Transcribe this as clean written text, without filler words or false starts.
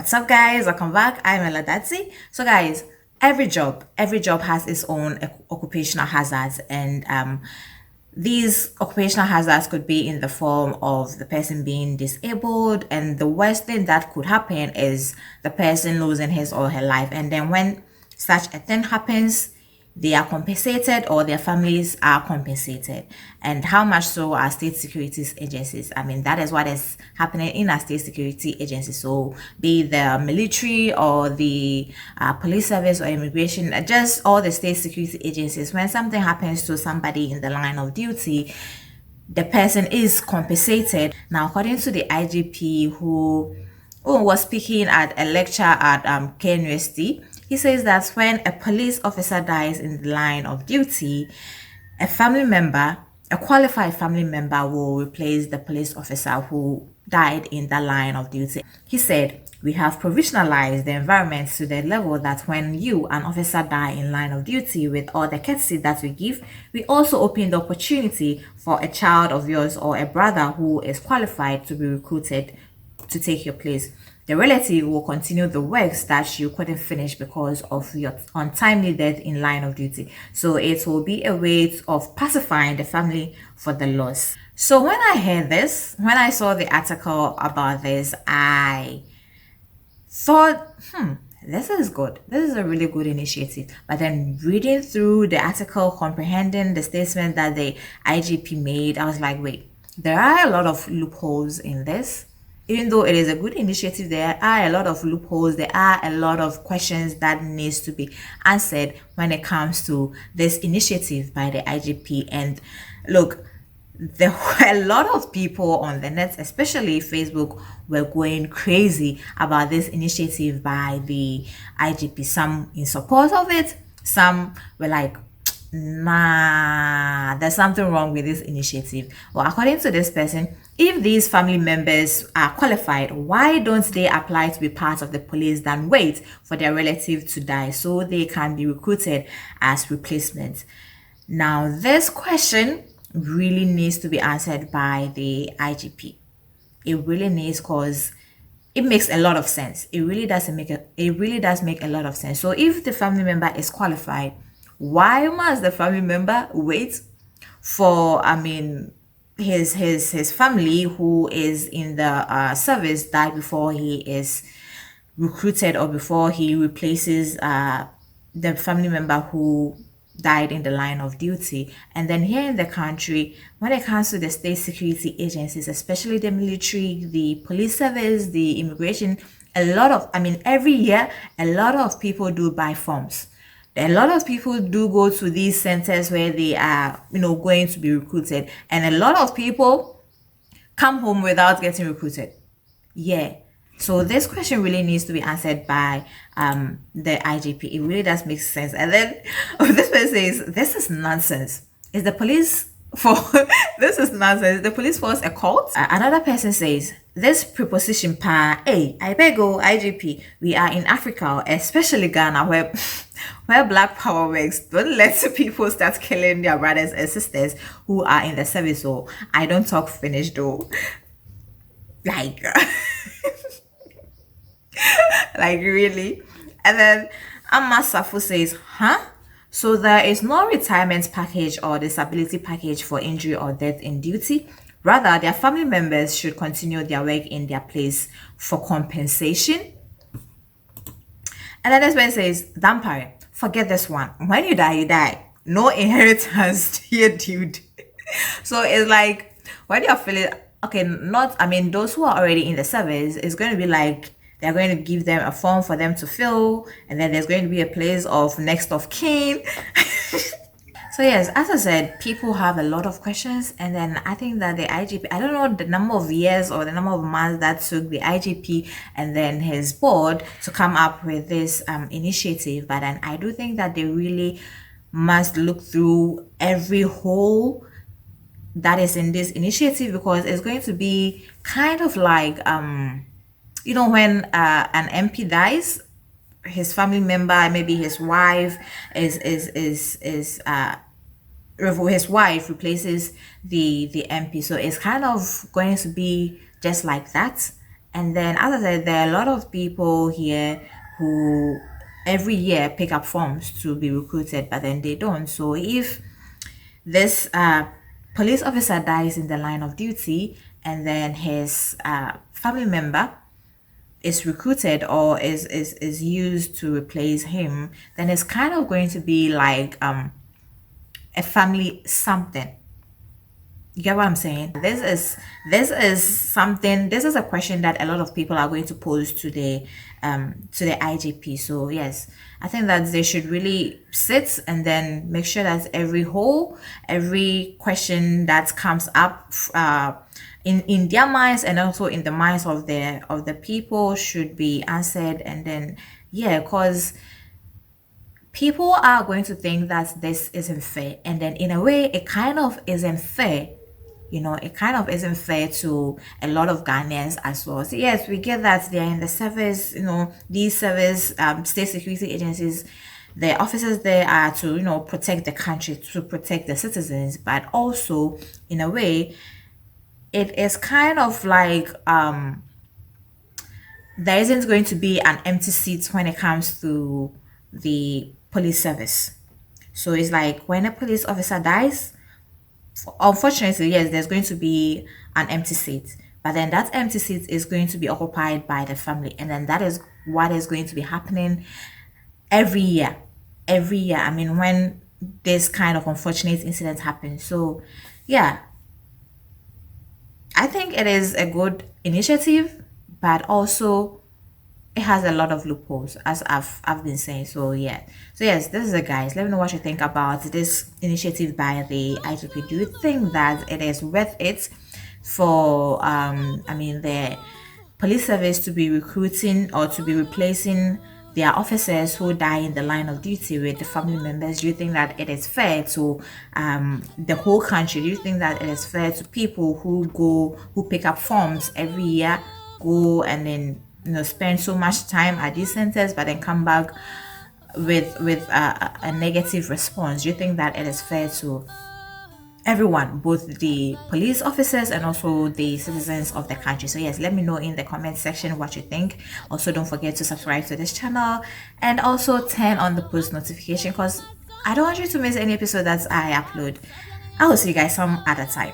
What's up, guys? Welcome back. I'm Eladatsi. So, guys, every job has its own occupational hazards, and these occupational hazards could be in the form of the person being disabled, and the worst thing that could happen is the person losing his or her life. And then when such a thing happens, they are compensated or their families are compensated. And how much so are state securities agencies? I mean, that is what is happening in our state security agencies. So be it the military or the police service or immigration, just all the state security agencies, when something happens to somebody in the line of duty, the person is compensated. Now, according to the IGP who was speaking at a lecture at KNUST, he says that when a police officer dies in the line of duty, a family member, a qualified family member, will replace the police officer who died in the line of duty. He said, "We have provisionalized the environment to the level that when you, an officer, die in line of duty, with all the courtesy that we give, we also open the opportunity for a child of yours or a brother who is qualified to be recruited to take your place. The relative will continue the works that you couldn't finish because of your untimely death in line of duty. So it will be a way of pacifying the family for the loss." So when I heard this, when I saw the article about this, I thought, this is good. This is a really good initiative. But then reading through the article, comprehending the statement that the IGP made, I was like, wait, there are a lot of loopholes in this. Even though it is a good initiative, there are a lot of loopholes. There are a lot of questions that needs to be answered when it comes to this initiative by the IGP. And look, there were a lot of people on the net, especially Facebook, were going crazy about this initiative by the IGP. Some in support of it, some were like, nah, there's something wrong with this initiative. Well, according to this person, if these family members are qualified, why don't they apply to be part of the police than wait for their relative to die so they can be recruited as replacements? Now, this question really needs to be answered by the IGP. It really needs, because it makes a lot of sense. It really does make a lot of sense. So if the family member is qualified, why must the family member wait for, his family who is in the service die before he is recruited or before he replaces the family member who died in the line of duty? And then here in the country, when it comes to the state security agencies, especially the military, the police service, the immigration, every year, a lot of people do buy forms. A lot of people do go to these centers where they are, going to be recruited. And a lot of people come home without getting recruited. Yeah. So this question really needs to be answered by the IGP. It really does make sense. And then this person says, this is nonsense. Is the police for this is nonsense. The police force a cult? Another person says, this preposition pa, hey, I beg you, IGP, we are in Africa, especially Ghana, where black power works. Don't let people start killing their brothers and sisters who are in the service. So I don't talk Finnish though. Like like really. And then Amma Safu says, huh? So there is no retirement package or disability package for injury or death in duty. Rather, their family members should continue their work in their place for compensation. And then this one says, Dampare, forget this one. When you die, you die. No inheritance here, dude. So it's like, when you're feeling, okay, those who are already in the service, it's going to be like, they're going to give them a form for them to fill, and then there's going to be a place of next of kin. So yes, as I said, people have a lot of questions, and then I think that the IGP, I don't know the number of years or the number of months that took the IGP and then his board to come up with this initiative, but then I do think that they really must look through every hole that is in this initiative, because it's going to be kind of like when an MP dies, his family member, maybe his wife his wife replaces the MP. So it's kind of going to be just like that. And then, as I said, there are a lot of people here who every year pick up forms to be recruited, but then they don't. So if this police officer dies in the line of duty, and then his family member is recruited or is used to replace him, then it's kind of going to be like a family something. You get what I'm saying? This is something. This is a question that a lot of people are going to pose to the IGP. So yes, I think that they should really sit and then make sure that every question that comes up in their minds and also in the minds of the people should be answered. And then yeah, because people are going to think that this isn't fair, and then in a way it kind of isn't fair. It kind of isn't fair to a lot of Ghanaians as well. So yes, we get that they are in the service, these service state security agencies, the officers there are to, protect the country, to protect the citizens, but also in a way it is kind of like there isn't going to be an empty seat when it comes to the police service. So it's like when a police officer dies, unfortunately, yes, there's going to be an empty seat, but then that empty seat is going to be occupied by the family, and then that is what is going to be happening every year. Every year, I mean, when this kind of unfortunate incident happens. So, yeah, I think it is a good initiative, but also it has a lot of loopholes, as I've been saying. So yeah, so yes, this is it, guys. Let me know what you think about this initiative by the IGP. Do you think that it is worth it for I mean, the police service to be recruiting or to be replacing their officers who die in the line of duty with the family members? Do you think that it is fair to the whole country? Do you think that it is fair to people who pick up forms every year, go and then spend so much time at these centers, but then come back with a negative response? Do you think that it is fair to everyone, both the police officers and also the citizens of the country? So yes, let me know in the comment section what you think. Also, don't forget to subscribe to this channel and also turn on the post notification, because I don't want you to miss any episode that I upload. I will see you guys some other time.